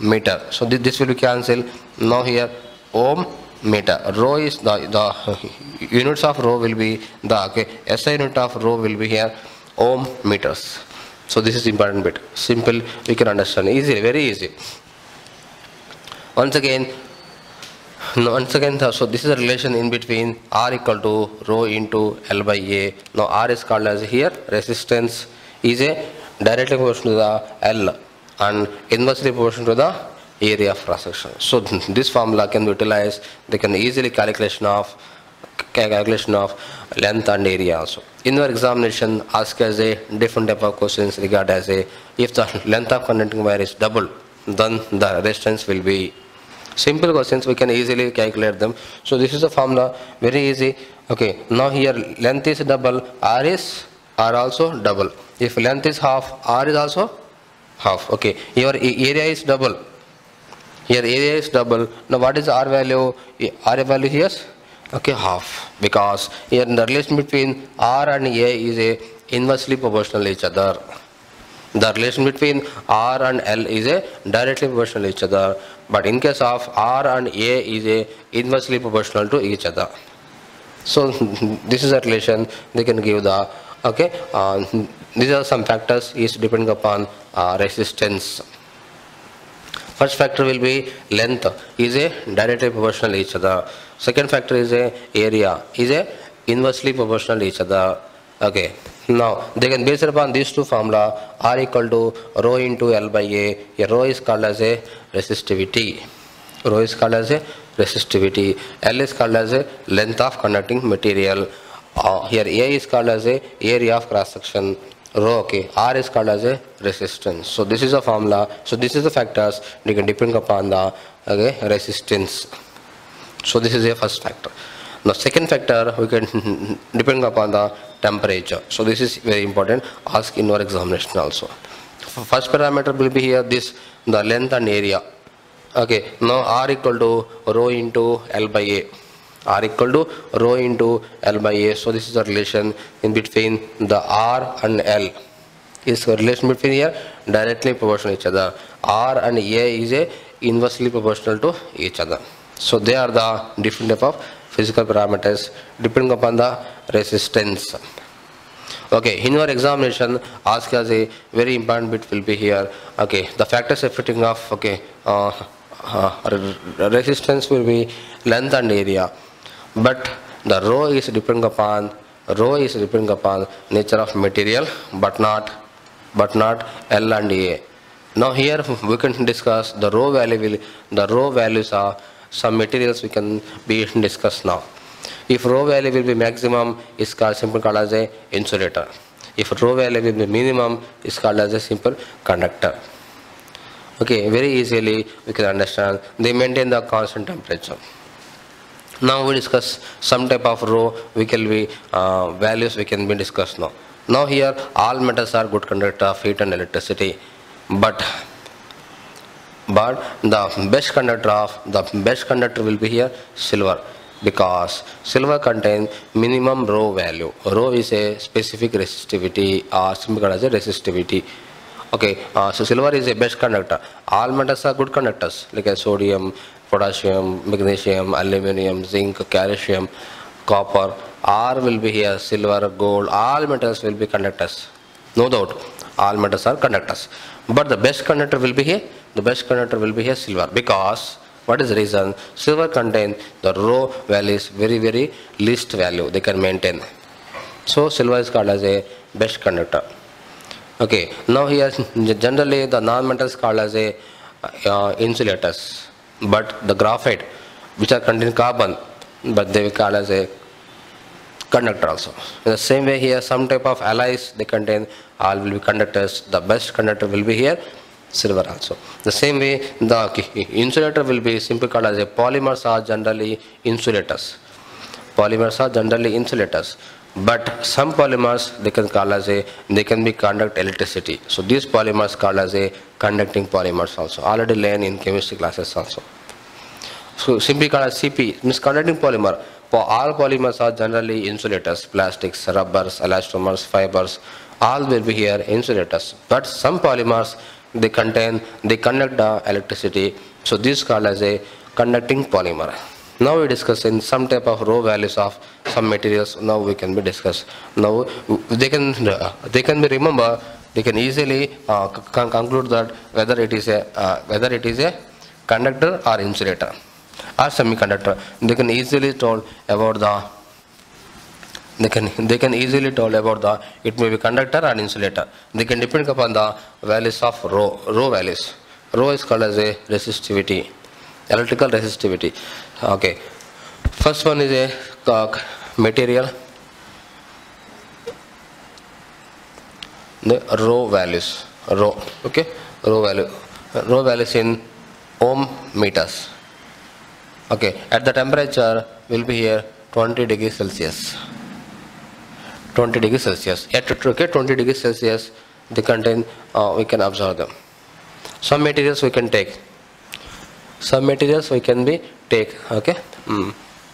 Speaker 2: meter, so this will be cancelled. Now here ohm meter. Rho is the units of rho will be the SI unit of rho will be here ohm meters. So this is important bit. Simple, we can understand easily, very easy. Once again, so this is a relation in between R equal to rho into L by A. Now R is called as here resistance is a directly proportional to the L and inversely proportional to the area of cross section. So this formula can be utilized. They can easily calculation of length and area also. In your examination, ask as a different type of questions regard as a if the length of conducting wire is double, then the resistance will be. Simple questions, we can easily calculate them. So this is the formula, very easy. Okay, now here length is double, R also double. If length is half, R is also half. Okay, your area is double. Here area is double. Now what is R value? R value here? Okay, half. Because here the relation between R and A is a inversely proportional each other. The relation between R and L is a directly proportional each other, but in case of R and A is a inversely proportional to each other. So this is a relation they can give the these are some factors is depending upon resistance. First factor will be length is a directly proportional each other. Second factor is a area is a inversely proportional each other. Okay. Now they can base it upon these two formula. R equal to rho into L by A. Here rho is called as a resistivity. Rho is called as a resistivity. L is called as a length of conducting material. Here A is called as a area of cross section. Rho, okay. R is called as a resistance. So this is a formula. So this is the factors they can depend upon the resistance. So this is a first factor. Now second factor we can depend upon the temperature. So this is very important. Ask in your examination also. First parameter will be here this the length and area. Okay. Now R equal to rho into L by A. R equal to rho into L by A. So this is the relation in between the R and L. Is a relation between here directly proportional each other. R and A is a inversely proportional to each other. So they are the different type of physical parameters depending upon the resistance. Okay, in your examination, ask as a very important bit will be here. Okay, the factors affecting of resistance will be length and area, but The rho is depending upon nature of material, but not L and A. Now here we can discuss the rho values are some materials we can be discussed now. If rho value will be maximum, is simply called as a insulator. If rho value will be minimum, is called as a simple conductor. Okay, very easily we can understand. They maintain the constant temperature. Now we discuss some type of rho values we can be discussed now. Now here all metals are good conductor of heat and electricity, but the best conductor will be here silver, because silver contains minimum rho value. Rho is a specific resistivity or simply as a resistivity. Okay, so silver is a best conductor. All metals are good conductors like sodium, potassium, magnesium, aluminum, zinc, calcium, copper. R will be here silver, gold. All metals will be conductors. No doubt, all metals are conductors. But the best conductor will be here. The best conductor will be here silver, because what is the reason? Silver contains the rho values very least value they can maintain. So silver is called as a best conductor. Okay, now here generally the non-metals called as a insulators, but the graphite which are contain carbon, but they will call as a conductor also. In the same way here some type of alloys they contain, all will be conductors. The best conductor will be here silver also. The same way the insulator will be simply called as a polymers are generally insulators. Polymers are generally insulators, but some polymers they can be conduct electricity. So these polymers called as a conducting polymers also. Already learned in chemistry classes also. So simply called as CP means conducting polymer. For all polymers are generally insulators, plastics, rubbers, elastomers, fibers, all will be here insulators. But some polymers they conduct the electricity. So this called as a conducting polymer. Now we discuss in some type of rho values of some materials. Now we can be discussed. Now they can be remember. They can easily conclude that whether it is a conductor or insulator or semiconductor. They can easily told about the it may be conductor or insulator. They can depend upon the values of rho values. Rho is called as a resistivity, electrical resistivity. Okay, first one is a material. The rho values, okay, rho values in ohm meters. Okay, at the temperature will be here 20 degrees Celsius. 20 degrees Celsius. At 20 degrees Celsius, they contain, we can observe them. Some materials we can take. Okay,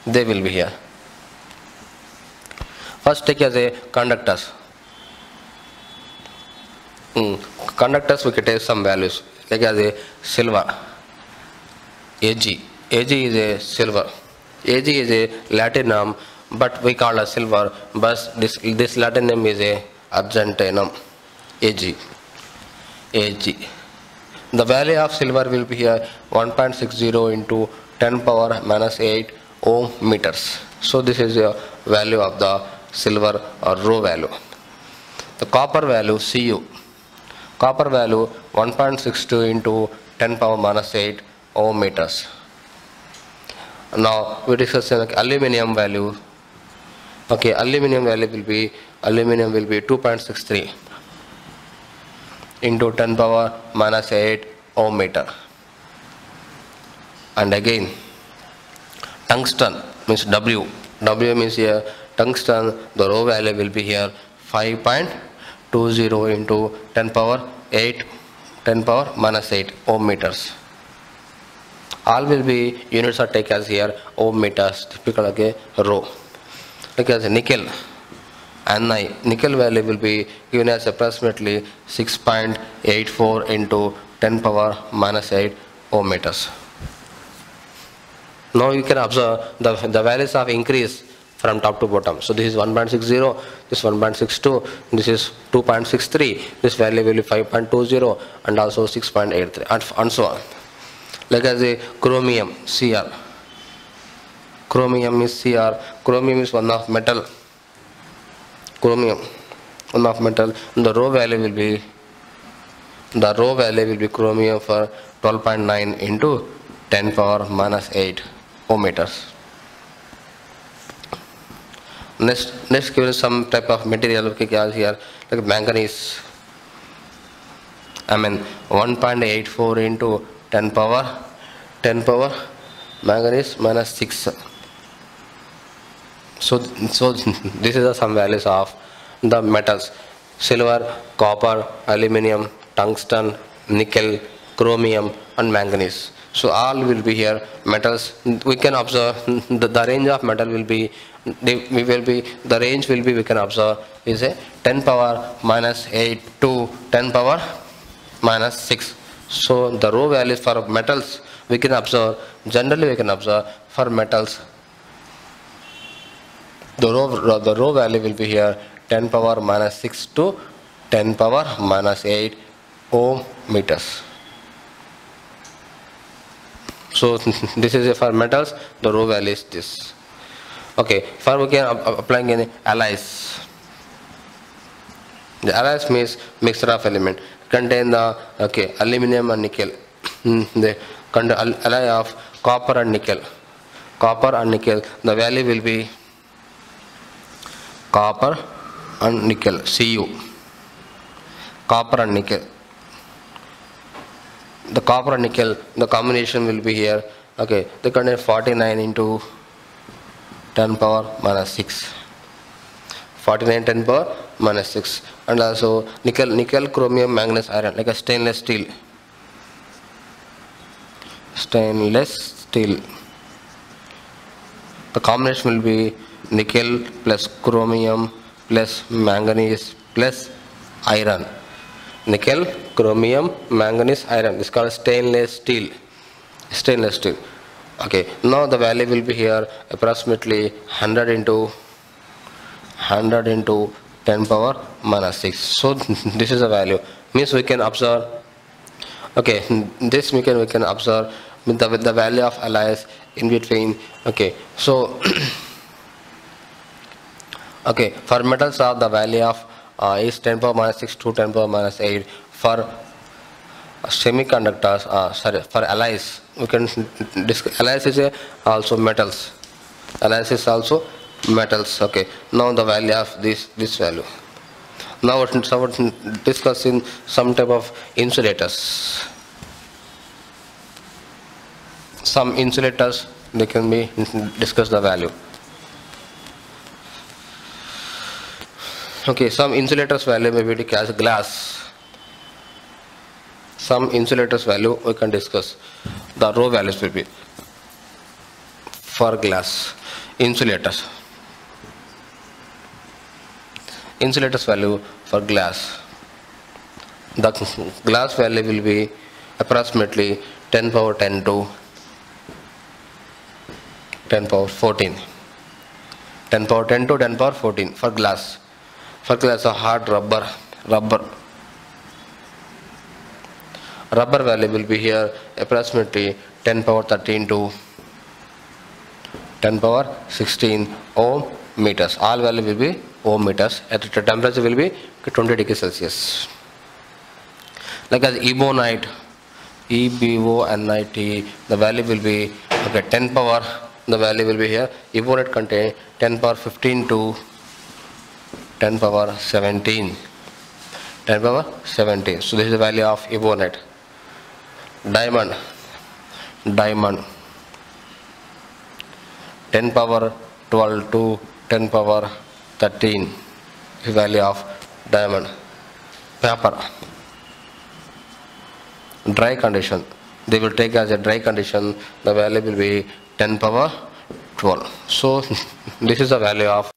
Speaker 2: they will be here. First take as a conductors. Conductors we can take some values, like as a silver, Ag is a silver. Ag is a Latin name, but we call it silver, but this Latin name is a Argentinum. Ag. The value of silver will be here 1.60 into 10 power minus 8 ohm meters. So this is the value of the silver or rho value. The copper value Cu. Copper value 1.62 into 10 power minus 8 ohm meters. Now we discuss like aluminum value. Okay, aluminum will be 2.63 into 10 power minus 8 ohm meter. And again tungsten means W means here tungsten, the rho value will be here 5.20 into 10 power minus 8 ohm meters. All will be units are taken as here ohm meters, typical okay, rho. Like as nickel, Ni, nickel value will be given as approximately 6.84 into 10 power minus 8 ohm meters. Now you can observe the values of increase from top to bottom. So this is 1.60, this is 1.62, this is 2.63, this value will be 5.20 and also 6.83 and so on. Like as a chromium, Cr. chromium is Cr. Chromium is one of metal. Chromium, one of metal. The rho value will be chromium for 12.9 into 10 power minus 8 ohm meters. Next given some type of material here, like manganese. 1.84 into 10 power manganese minus 6. So this is some values of the metals: silver, copper, aluminium, tungsten, nickel, chromium, and manganese. So all will be here metals. We can observe the range of metal will be the range will be we can observe is a 10 power minus 8 to 10 power minus 6. So the rho values for metals we can observe, generally we can observe for metals the rho value will be here 10 power minus 6 to 10 power minus 8 ohm meters. So this is for metals, the rho value is this. Okay, for we can applying in alloys. The alloys means mixture of element contain the aluminum and nickel. They contain alloy of copper and nickel. Copper and nickel, the value will be copper and nickel, Cu. Copper and nickel. The copper and nickel, the combination will be here. Okay, they contain 49 into 10 power minus 6. 49 10 power minus 6. And also nickel, chromium, manganese, iron, like a stainless steel. Stainless steel. The combination will be nickel plus chromium plus manganese plus iron. Nickel, chromium, manganese, iron. This is called stainless steel. Stainless steel. Okay. Now the value will be here approximately 100 into 10 power minus 6. So this is the value. Means we can observe. Okay. This we can observe with the value of alloys in between. Okay. So okay. For metals, the value of is 10 power minus 6 to 10 power minus 8. For semiconductors, for alloys, we can discuss. Alloys is also metals. Alloys is also metals. Okay. Now the value of this value. Now we're discussing some type of insulators. Some insulators, they can be discuss the value. Okay, some insulators value may be as glass. Some insulators value we can discuss. The rho values will be for glass. Insulators. Insulators value for glass. The glass value will be approximately 10 power 10 to 10 power 14. 10 power 10 to 10 power 14 for glass. For glass, a hard rubber value will be here approximately 10 power 13 to 10 power 16 ohm meters. All value will be ohm meters. At the temperature will be 20 degrees Celsius. Like as ebonite, EBONIT, the value will be 10 power. The value will be here. Ebonite contain 10 power 15 to 10 power 17. 10 power 17. So this is the value of ebonite. Diamond. 10 power 12 to 10 power 13. The value of diamond. Paper. Dry condition. They will take as a dry condition. The value will be 10 power 12. So this is the value of